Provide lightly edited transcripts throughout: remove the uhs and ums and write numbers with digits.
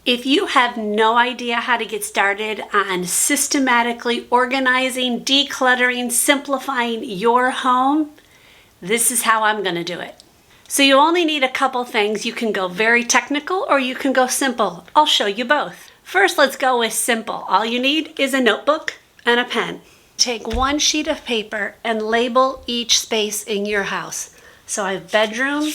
If you have no idea how to get started on systematically organizing, decluttering, simplifying your home, this is how I'm going to do it. So you only need a couple things. You can go very technical or you can go simple. I'll show you both. First, let's go with simple. All you need is a notebook and a pen. Take one sheet of paper and label each space in your house. So I have bedroom,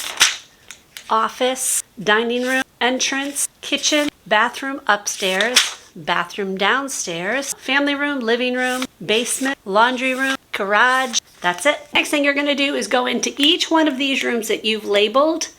office, dining room, entrance, kitchen, bathroom upstairs, bathroom downstairs, family room, living room, basement, laundry room, garage. That's it. Next thing you're going to do is go into each one of these rooms that you've labeled,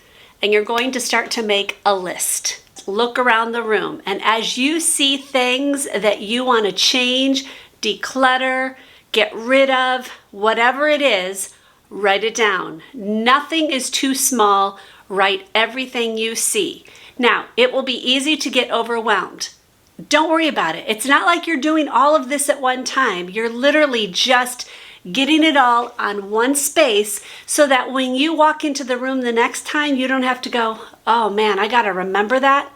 and you're going to start to make a list. Look around the room, and as you see things that you want to change, declutter, get rid of, whatever it is, write it down. Nothing is too small. Write everything you see. Now, it will be easy to get overwhelmed. Don't worry about it. It's not like you're doing all of this at one time. You're literally just getting it all on one space so that when you walk into the room the next time, you don't have to go, oh man, I got to remember that.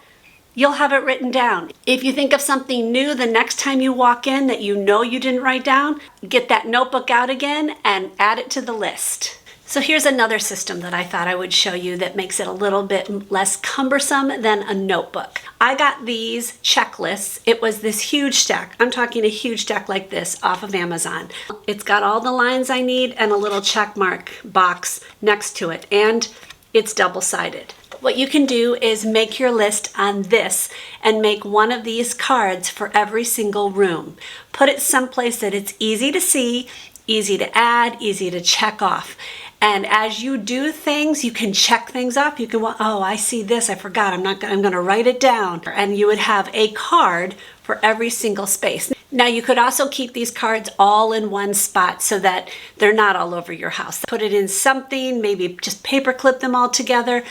You'll have it written down. If you think of something new the next time you walk in that you know you didn't write down, get that notebook out again and add it to the list. So here's another system that I thought I would show you that makes it a little bit less cumbersome than a notebook. I got these checklists. It was this huge stack. I'm talking a huge stack like this off of Amazon. It's got all the lines I need and a little check mark box next to it, and it's double-sided. What you can do is make your list on this and make one of these cards for every single room. Put it someplace that it's easy to see, easy to add, easy to check off. And as you do things, you can check things off. You can, oh, I see this, I forgot, I'm going to write it down. And you would have a card for every single space. Now you could also keep these cards all in one spot so that they're not all over your house. Put it in something, maybe just paper clip them all together.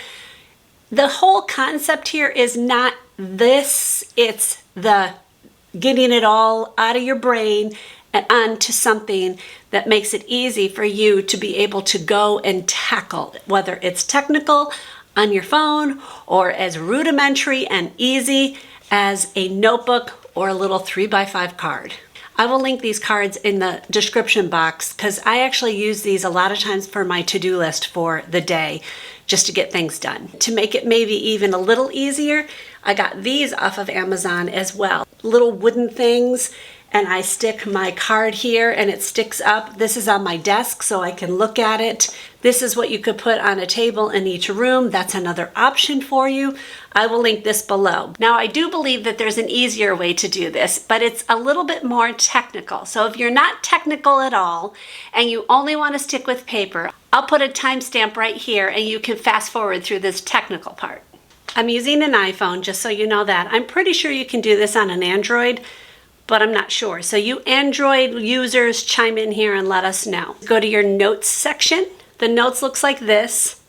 The whole concept here is not this, it's the getting it all out of your brain and onto something that makes it easy for you to be able to go and tackle, whether it's technical on your phone or as rudimentary and easy as a notebook or a little 3x5 card. I will link these cards in the description box because I actually use these a lot of times for my to-do list for the day just to get things done. To make it maybe even a little easier, I got these off of Amazon as well. Little wooden things, and I stick my card here and it sticks up. This is on my desk so I can look at it. This is what you could put on a table in each room. That's another option for you. I will link this below. Now I do believe that there's an easier way to do this, but it's a little bit more technical. So if you're not technical at all and you only want to stick with paper, I'll put a timestamp right here and you can fast forward through this technical part. I'm using an iPhone, just so you know that. I'm pretty sure you can do this on an Android, but I'm not sure. So you Android users, chime in here and let us know. Go to your notes section. The notes looks like this.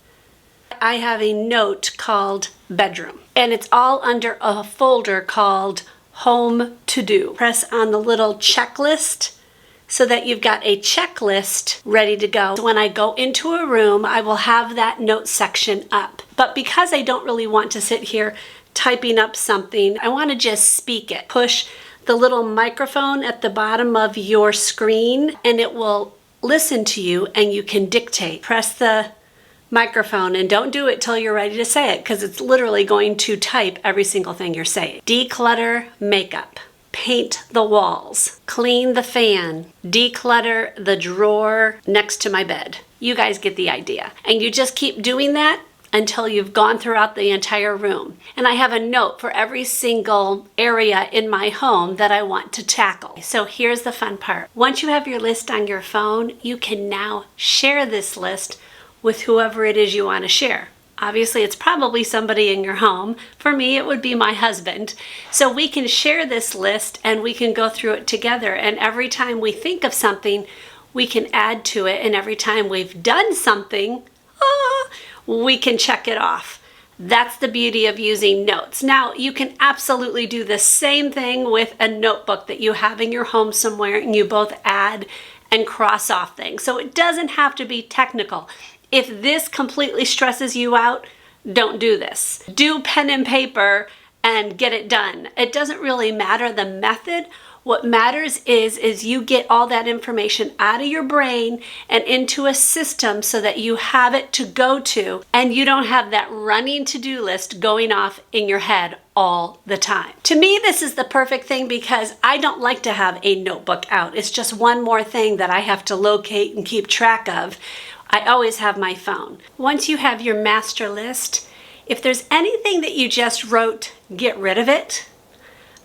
I have a note called bedroom, and it's all under a folder called home to do. Press on the little checklist so that you've got a checklist ready to go. When I go into a room, I will have that note section up. But because I don't really want to sit here typing up something, I want to just speak it. Push the little microphone at the bottom of your screen and it will listen to you and you can dictate. Press the microphone and don't do it till you're ready to say it because it's literally going to type every single thing you're saying. Declutter makeup. Paint the walls. Clean the fan. Declutter the drawer next to my bed. You guys get the idea. And you just keep doing that until you've gone throughout the entire room. And I have a note for every single area in my home that I want to tackle. So here's the fun part. Once you have your list on your phone, you can now share this list with whoever it is you want to share. Obviously, it's probably somebody in your home. For me, it would be my husband. So we can share this list and we can go through it together. And every time we think of something, we can add to it. And every time we've done something, we can check it off. That's the beauty of using notes. Now, you can absolutely do the same thing with a notebook that you have in your home somewhere and you both add and cross off things. So it doesn't have to be technical. If this completely stresses you out, don't do this. Do pen and paper and get it done. It doesn't really matter the method. What matters is you get all that information out of your brain and into a system so that you have it to go to and you don't have that running to-do list going off in your head all the time. To me, this is the perfect thing because I don't like to have a notebook out. It's just one more thing that I have to locate and keep track of. I always have my phone. Once you have your master list, if there's anything that you just wrote, get rid of it.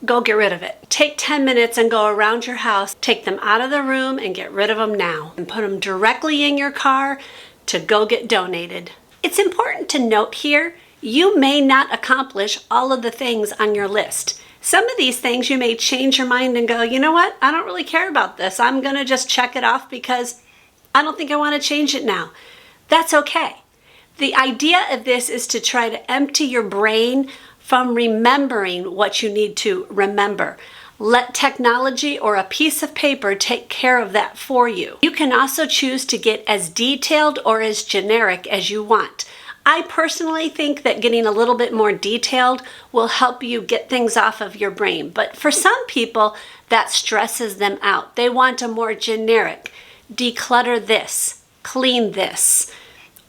Go get rid of it. Take 10 minutes and go around your house, take them out of the room and get rid of them now and put them directly in your car to go get donated. It's important to note here, you may not accomplish all of the things on your list. Some of these things you may change your mind and go, you know what? I don't really care about this. I'm going to just check it off because I don't think I want to change it now. That's okay. The idea of this is to try to empty your brain from remembering what you need to remember. Let technology or a piece of paper take care of that for you. You can also choose to get as detailed or as generic as you want. I personally think that getting a little bit more detailed will help you get things off of your brain. But for some people, that stresses them out. They want a more generic, declutter this, clean this,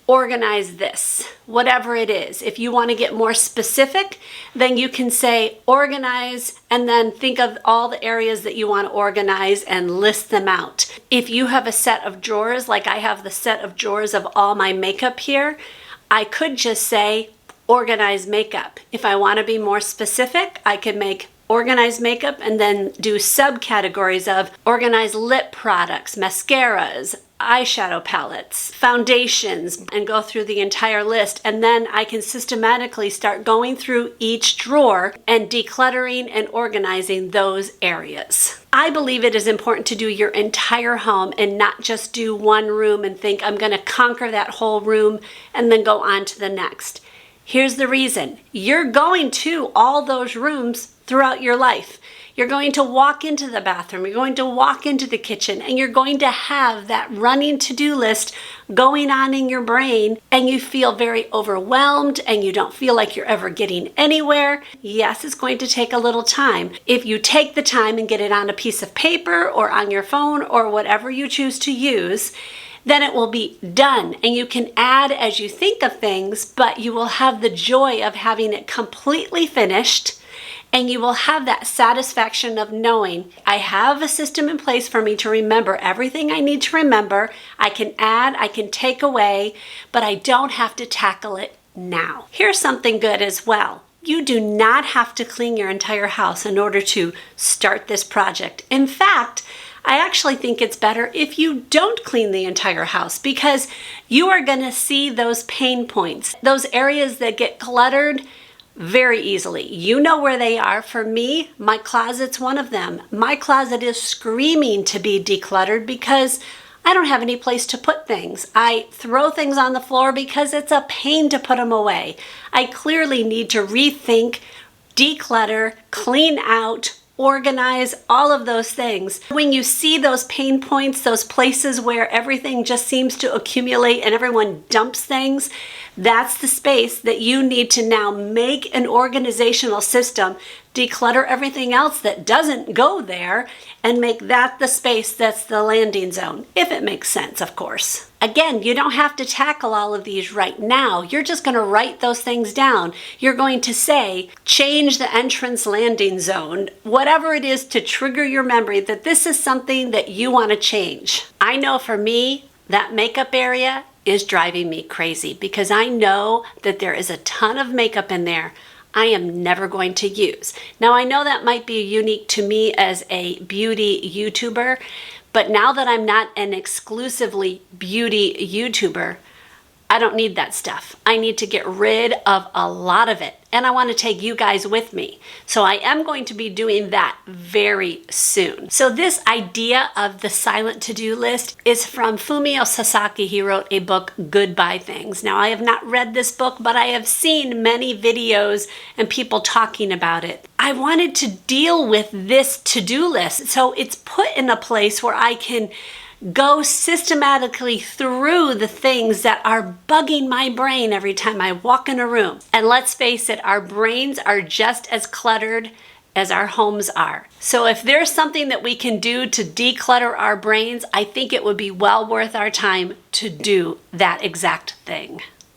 organize this, whatever it is. If you want to get more specific, then you can say organize and then think of all the areas that you want to organize and list them out. If you have a set of drawers, like I have the set of drawers of all my makeup here, I could just say organize makeup. If I want to be more specific, I could make organize makeup and then do subcategories of organize lip products, mascaras, eyeshadow palettes, foundations, and go through the entire list. And then I can systematically start going through each drawer and decluttering and organizing those areas. I believe it is important to do your entire home and not just do one room and think I'm going to conquer that whole room and then go on to the next. Here's the reason. You're going to all those rooms throughout your life. You're going to walk into the bathroom, you're going to walk into the kitchen, and you're going to have that running to-do list going on in your brain, and you feel very overwhelmed and you don't feel like you're ever getting anywhere. Yes, it's going to take a little time. If you take the time and get it on a piece of paper or on your phone or whatever you choose to use, then it will be done. And you can add as you think of things, but you will have the joy of having it completely finished. And you will have that satisfaction of knowing I have a system in place for me to remember everything I need to remember. I can add, I can take away, but I don't have to tackle it now. Here's something good as well. You do not have to clean your entire house in order to start this project. In fact, I actually think it's better if you don't clean the entire house because you are going to see those pain points, those areas that get cluttered very easily. You know where they are. For me, my closet's one of them. My closet is screaming to be decluttered because I don't have any place to put things. I throw things on the floor because it's a pain to put them away. I clearly need to rethink, declutter, clean out, organize, all of those things. When you see those pain points, those places where everything just seems to accumulate and everyone dumps things, that's the space that you need to now make an organizational system, declutter everything else that doesn't go there, and make that the space that's the landing zone, if it makes sense, of course. Again, you don't have to tackle all of these right now. You're just going to write those things down. You're going to say, change the entrance landing zone, whatever it is to trigger your memory that this is something that you want to change. I know for me, that makeup area is driving me crazy because I know that there is a ton of makeup in there I am never going to use. Now, I know that might be unique to me as a beauty YouTuber, but now that I'm not an exclusively beauty YouTuber, I don't need that stuff. I need to get rid of a lot of it, and I want to take you guys with me. So I am going to be doing that very soon. So this idea of the silent to-do list is from Fumio Sasaki. He wrote a book, Goodby Things. Now, I have not read this book, but I have seen many videos and people talking about it. I wanted to deal with this to-do list, so it's put in a place where I can go systematically through the things that are bugging my brain every time I walk in a room. And let's face it, our brains are just as cluttered as our homes are. So if there's something that we can do to declutter our brains, I think it would be well worth our time to do that exact thing.